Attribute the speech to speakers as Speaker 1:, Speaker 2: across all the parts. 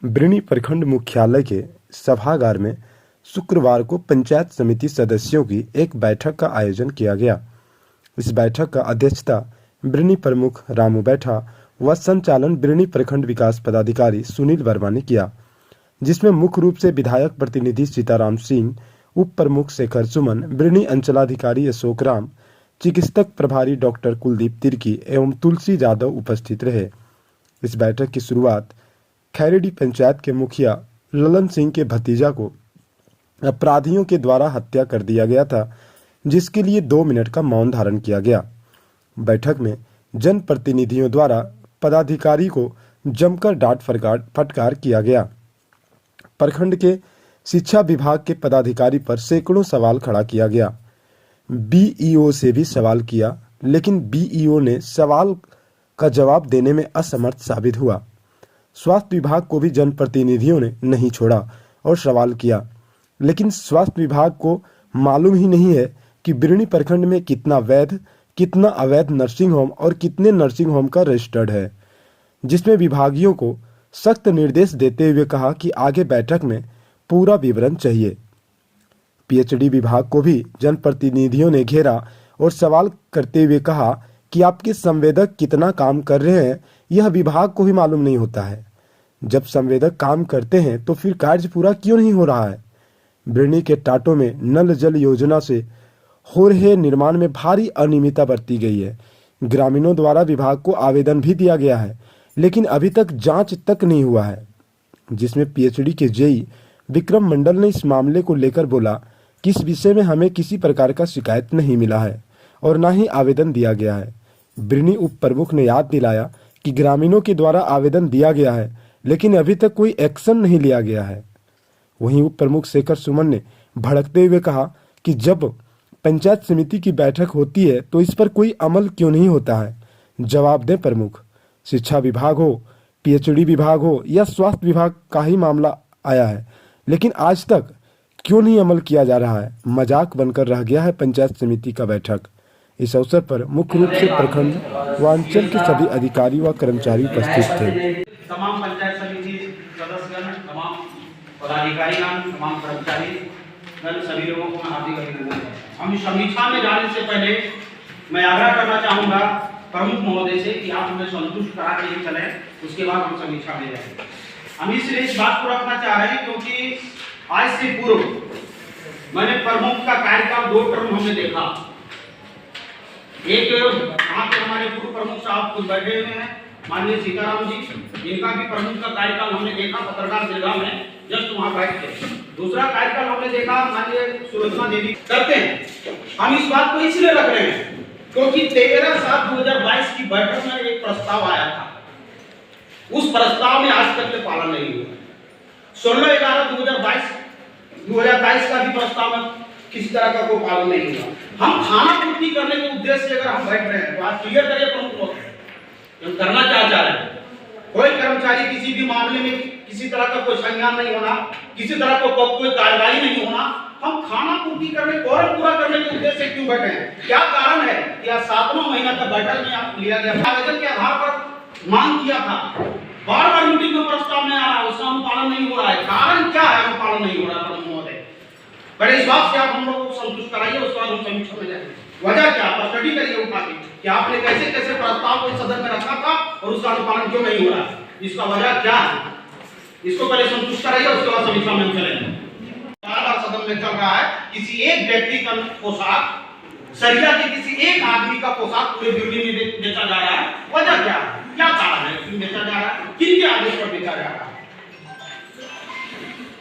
Speaker 1: बिरनी प्रखंड मुख्यालय के सभागार में शुक्रवार को पंचायत समिति सदस्यों की एक बैठक का आयोजन किया गया। इस बैठक का अध्यक्षता बिरनी प्रमुख रामू बैठा व संचालन बिरनी प्रखंड विकास पदाधिकारी सुनील वर्मा ने किया, जिसमें मुख्य रूप से विधायक प्रतिनिधि सीताराम सिंह, उप प्रमुख शेखर सुमन, बिरनी अंचलाधिकारी अशोक राम, चिकित्सक प्रभारी डॉक्टर कुलदीप तिर्की एवं तुलसी यादव उपस्थित रहे। इस बैठक की शुरुआत खैरेडी पंचायत के मुखिया ललन सिंह के भतीजा को अपराधियों के द्वारा हत्या कर दिया गया था, जिसके लिए 2 मिनट का मौन धारण किया गया। बैठक में जनप्रतिनिधियों द्वारा पदाधिकारी को जमकर डांट फटकार किया गया। प्रखंड के शिक्षा विभाग के पदाधिकारी पर सैकड़ों सवाल खड़ा किया गया। बीईओ से भी सवाल किया, लेकिन बीईओ ने सवाल का जवाब देने में असमर्थ साबित हुआ। स्वास्थ्य विभाग को भी जनप्रतिनिधियों ने नहीं छोड़ा और सवाल किया, लेकिन स्वास्थ्य विभाग को मालूम ही नहीं है कि बिरनी प्रखंड में कितना वैध, कितना अवैध नर्सिंग होम और कितने नर्सिंग होम का रजिस्टर्ड है, जिसमें विभागियों को सख्त निर्देश देते हुए कहा कि आगे बैठक में पूरा विवरण चाहिए। पीएचडी विभाग को भी जनप्रतिनिधियों ने घेरा और सवाल करते हुए कहा कि आपके संवेदक कितना काम कर रहे हैं, यह विभाग को ही मालूम नहीं होता है। जब संवेदक काम करते हैं तो फिर कार्य पूरा क्यों नहीं हो रहा है? बिरनी के टाटों में नल जल योजना से हो रहे निर्माण में भारी अनियमितता बरती गई है। ग्रामीणों द्वारा विभाग को आवेदन भी दिया गया है, लेकिन अभी तक जांच तक नहीं हुआ है, जिसमें पीएचडी के जेई विक्रम मंडल ने इस मामले को लेकर बोला कि इस विषय में हमें किसी प्रकार का शिकायत नहीं मिला है और न ही आवेदन दिया गया है। बिरनी उप प्रमुख ने याद दिलाया कि ग्रामीणों के द्वारा आवेदन दिया गया है, लेकिन अभी तक कोई एक्शन नहीं लिया गया है। वहीं उप प्रमुख शेखर सुमन ने भड़कते हुए कहा कि जब पंचायत समिति की बैठक होती है तो इस पर कोई अमल क्यों नहीं होता है? जवाब दें प्रमुख। शिक्षा विभाग हो, पीएचडी विभाग हो या स्वास्थ्य विभाग का ही मामला आया है, लेकिन आज तक क्यों नहीं अमल किया जा रहा है? मजाक बनकर रह गया है पंचायत समिति का बैठक। इस अवसर पर मुख्य रूप से प्रखंड व अंचल के सभी अधिकारी व कर्मचारी उपस्थित थे।
Speaker 2: तमाम पंचायत समिति सदस्यगण, तमाम पदाधिकारीगण, तमाम कर्मचारीगण, सभी लोगों को मैं हार्दिक अभिनंदन। हम समीक्षा में जाने से पहले मैं आग्रह करना चाहूँगा प्रमुख महोदय से कि आप हमें संतुष्ट करा के ही चलें, उसके बाद हम समीक्षा में जाएंगे। हम इसलिए इस बात को रखना चाह रहे हैं क्योंकि आज से पूर्व मैंने प्रमुख का कार्यकाल 2 टर्म हमने देखा। एक यहाँ पे हमारे पूर्व प्रमुख साहब कुछ बैठे हुए हैं, माननीय सीताराम जी, इनका भी प्रमुख का कार्यकाल हमने देखा पत्रकार दीर्घा में, जस्ट वहाँ बैठ के। दूसरा कार्यकाल हमने देखा माननीय सुलोचना देवी करते हैं। हम इस बात को इसलिए रख रहे हैं क्योंकि 13/7/2022 की बैठक में एक प्रस्ताव आया था, उस प्रस्ताव में आज तक पालन नहीं हुआ। 16/11/2022 का भी प्रस्ताव में किसी तरह का कोई पालन नहीं हुआ। हम खाना पूर्ति करने के उद्देश्य से अगर हम बैठ रहे हैं तो आज क्लियर करिए प्रमुख महोदय, हम करना क्या चाह रहे हैं। कोई कर्मचारी किसी भी मामले में किसी तरह का कोई संज्ञान नहीं होना, किसी तरह को कोई कार्रवाई नहीं होना। हम खाना पूर्ति करने, कोरम पूरा करने के उद्देश्य से क्यों बैठे हैं? क्या कारण है कि आज 7वां महीना का बैठक में लिया गया आवेदन के आधार पर मांग किया था, बार-बार मीटिंग में प्रस्ताव में आ रहा है, उसका अनुपालन नहीं हो रहा है। कारण क्या है अनुपालन नहीं हो रहा प्रमुख महोदय? बड़े इस बात से आप हम लोगों को संतुष्ट कराइए, उसके बाद हम समीक्षा में जाएंगे। वजह क्या, पर स्टडी करिए उठा के कि आपने कैसे कैसे प्रस्ताव को सदन में रखा था और उसका अनुपालन क्यों नहीं हो रहा, इसका वजह क्या है, इसको पहले संतुष्ट कराइए, उसके बाद समीक्षा में चलेंगे। बार-बार सदन में चल रहा है किसी एक व्यक्ति का पोशाक, सरिया के किसी एक आदमी का पोशाक पूरे बिल्डिंग में बेचा जा रहा है। वजह क्या है, क्या कारण है क्यों बेचा जा रहा है, किनके आदेश पर बेचा जा रहा है?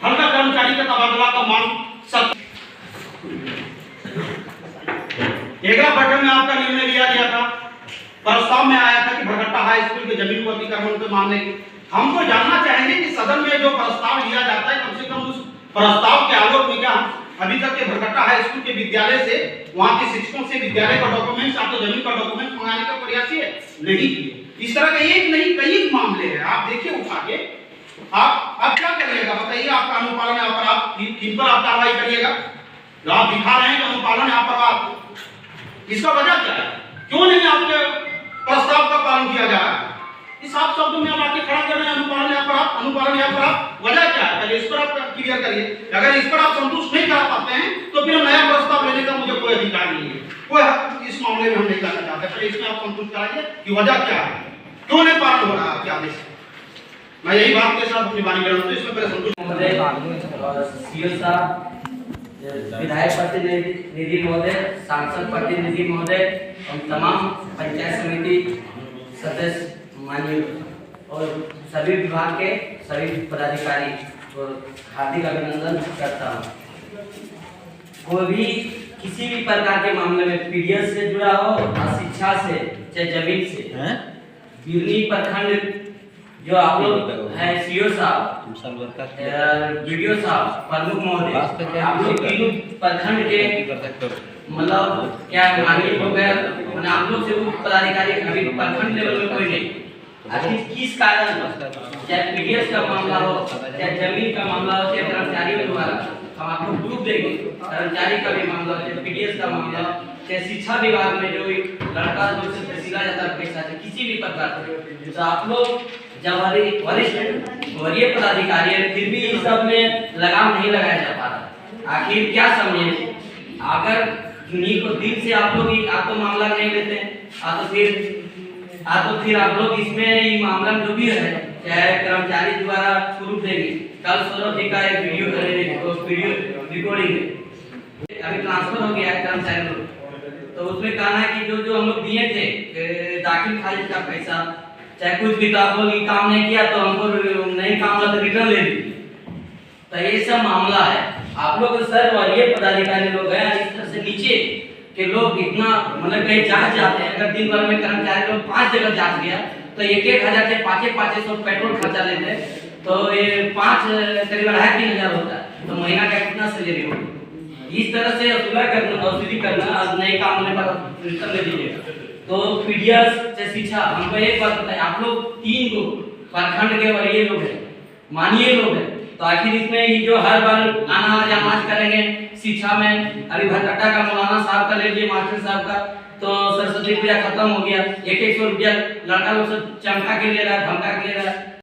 Speaker 2: हल्का कर्मचारी का तबादला का मांग 11 बैठक में आपका निर्णय लिया गया था, प्रस्ताव में आया था कि भरकट्टा हाई स्कूल के जमीन को अतिक्रमण पे मानने की। हमको जानना चाहेंगे कि सदन में जो प्रस्ताव लिया जाता है, कम से कम उस प्रस्ताव के आलोक में क्या अभी तक के भरकट्टा हाई स्कूल के विद्यालय से, वहां के शिक्षकों से विद्यालय का डॉक्यूमेंट्स, आप तो जमीन का डॉक्यूमेंट मंगाने का प्रयास नहीं किए। इस तरह के एक नहीं कई मामले हैं, आप देखिए उठा के। आप क्या करिएगा बताइए? आपका अनुपालन यहाँ पर आप किन पर आप कार्रवाई करिएगा? जो आप दिखा रहे हैं अनुपालन यहाँ पर आप, इसका वजह क्या है? क्यों नहीं आपके प्रस्ताव का पालन किया जा रहा है? इस आप शब्दों में आप आके खड़ा कर रहे हैं अनुपालन यहाँ पर आप वजह क्या है, पहले इस पर आप क्लियर करिए। अगर इस पर आप संतुष्ट नहीं कर पाते हैं तो फिर नया प्रस्ताव लेने का मुझे कोई अधिकार नहीं है, कोई हक इस मामले में हम नहीं करना चाहते। पहले इसमें आप संतुष्ट कराइए कि वजह क्या है, क्यों नहीं पालन हो रहा है आपके आदेश। मैं यही बात के साथ अपनी वाणी कर रहा हूँ, इसमें पहले संतुष्ट
Speaker 3: सीओ साहब, विधायक प्रतिनिधि महोदय, सांसद प्रतिनिधि महोदय और तमाम पंचायत समिति सदस्य माननीय और सभी विभाग के सभी पदाधिकारी को हार्दिक अभिनंदन करता हूँ। कोई भी किसी भी प्रकार के मामले में पीडीएस से जुड़ा हो और शिक्षा से चाहे जमीन से, बिरनी प्रखंड जो आप लोग हैं सीओ साहब, वीडियो साहब, प्रमुख महोदय, आप लोग तीनों प्रखंड के मतलब क्या माननीय हो गए, मैंने आप लोग से उच्च पदाधिकारी अभी प्रखंड लेवल में कोई नहीं। आखिर किस कारण, चाहे पीडीएस का मामला हो, चाहे जमीन का मामला हो, चाहे कर्मचारियों द्वारा, हम आपको प्रूफ देंगे, कर्मचारी का भी मामला हो, चाहे पीडीएस का मामला हो, चाहे शिक्षा विभाग में जो लड़का जो से तहसीला जाता है पैसा से किसी भी प्रकार से, तो आप लोग जब वरिष्ठ वरीय पदाधिकारी है फिर भी इस सब में लगाम नहीं लगाया जा पा रहा। आखिर क्या समझे, अगर उन्हीं को दिल से आप लोग आप तो मामला नहीं लेते, तो फिर आप लोग इसमें ये मामला जो भी है चाहे कर्मचारी द्वारा प्रूफ देंगे। कल सौरभ जी का एक वीडियो रिकॉर्डिंग है, अभी ट्रांसफर हो गया है कर्मचारी लोग, तो उसमें कहना है कि जो हम लोग दिए थे दाखिल खारिज का पैसा, चाहे कुछ भी तो आप लोग काम नहीं किया तो हमको नहीं काम हुआ तो रिटर्न ले लीजिए। तो ये सब मामला है। आप लोग सर वरीय पदाधिकारी लोग हैं, इस तरह से नीचे के लोग इतना मतलब कहीं जांच जाते हैं, अगर दिन भर में कर्मचारी लोग 5 जगह जांच गया तो 1,000 से 500 पेट्रोल खर्चा लेते हैं, तो ये 5 करीब 2,500 होता है, तो महीना का कितना सैलरी होगा। इस तरह से वसूली करना नए काम होने पर रिटर्न ले लीजिएगा। तो पीडीएस से शिक्षा, हमको एक बात बताइए, आप लोग 3 को प्रखंड के वरीय लोग हैं, माननीय लोग हैं, तो आखिर इसमें ये जो हर बार आना जांच करेंगे शिक्षा में, अभी भटकटा का मौलाना साहब का ले लीजिए, मास्टर साहब का, तो सरस्वती पूजा खत्म हो गया, 100 रुपया लड़का लोग से चमका के ले रहा है, धमका के ले रहा है।